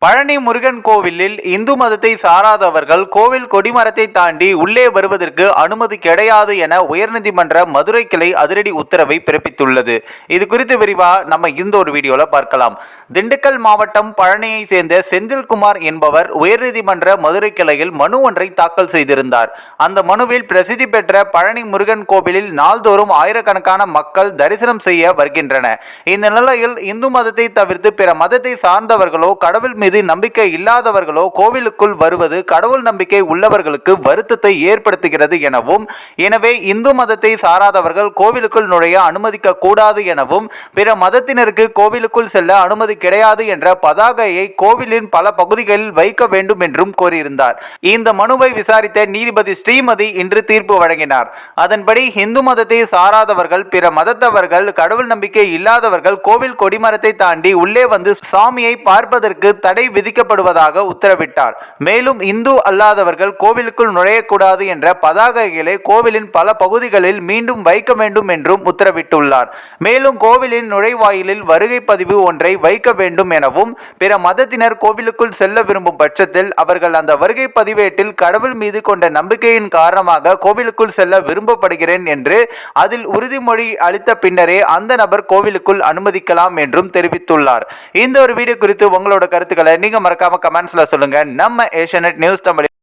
பழனி முருகன் கோவிலில் இந்து மதத்தை சாராதவர்கள் கோவில் கொடிமரத்தை தாண்டி உள்ளே வருவதற்கு அனுமதி கிடையாது என உயர்நீதிமன்ற மதுரை கிளை அதிரடி உத்தரவை பிறப்பித்துள்ளது. இது குறித்து விரிவா நம்ம இந்த ஒரு வீடியோல பார்க்கலாம். திண்டுக்கல் மாவட்டம் பழனியை சேர்ந்த செந்தில்குமார் என்பவர் உயர்நீதிமன்ற மதுரை கிளையில் மனு ஒன்றை தாக்கல் செய்திருந்தார். அந்த மனுவில் பிரசித்தி பெற்ற பழனி முருகன் கோவிலில் நாள்தோறும் ஆயிரக்கணக்கான மக்கள் தரிசனம் செய்ய வருகின்றனர். இந்த நிலையில் இந்து மதத்தை தவிர்த்து பிற மதத்தை சார்ந்தவர்களோ கடவுள் மீது நம்பிக்கை இல்லாதவர்களோ கோவிலுக்குள் வருவது கடவுள் நம்பிக்கை உள்ளவர்களுக்கு வருத்தத்தை ஏற்படுத்துகிறது எனவும், எனவே இந்து மதத்தை சாராதவர்கள் கோவிலுக்குள் நுழைய அனுமதிக்க கூடாது எனவும், பிற மதத்தினருக்கு கோவிலுக்குள் செல்ல அனுமதி கிடையாது என்ற பதாகையை கோவிலின் பல பகுதிகளில் வைக்க வேண்டும் என்றும் கோரியிருந்தார். இந்த மனுவை விசாரித்த நீதிபதி ஸ்ரீமதி இன்று தீர்ப்பு வழங்கினார். அதன்படி இந்து மதத்தை சாராதவர்கள், பிற மதத்தவர்கள், கடவுள் நம்பிக்கை இல்லாதவர்கள் கோவில் கொடிமரத்தை தாண்டி உள்ளே வந்து சாமியை பார்ப்பதற்கு தடை விதிக்கப்படுவதாக உத்தரவிட்டார். மேலும் இந்து அல்லாதவர்கள் கோவிலுக்குள் நுழையக்கூடாது என்ற பதாகைகளை கோவிலின் பல பகுதிகளில் மீண்டும் வைக்க வேண்டும் என்றும் உத்தரவிட்டுள்ளார். மேலும் கோவிலின் நுழைவாயிலில் வருகை பதிவு ஒன்றை வைக்க வேண்டும் எனவும், பிற மதத்தினர் கோவிலுக்குள் செல்ல விரும்பும் பட்சத்தில் அவர்கள் அந்த வருகை பதிவேட்டில் கடவுள் மீது கொண்ட நம்பிக்கையின் காரணமாக கோவிலுக்குள் செல்ல விரும்பப்படுகிறேன் என்று அதில் உறுதிமொழி அளித்த பின்னரே அந்த நபர் கோவிலுக்குள் அனுமதிக்கலாம் என்றும் தெரிவித்துள்ளார். இந்த ஒரு வீடியோ குறித்து உங்களோட கருத்துக்களை நீங்க மறக்காம கமெண்ட்ஸ்ல சொல்லுங்க. நம்ம ஏஷியாநெட் நியூஸ் தமிழ்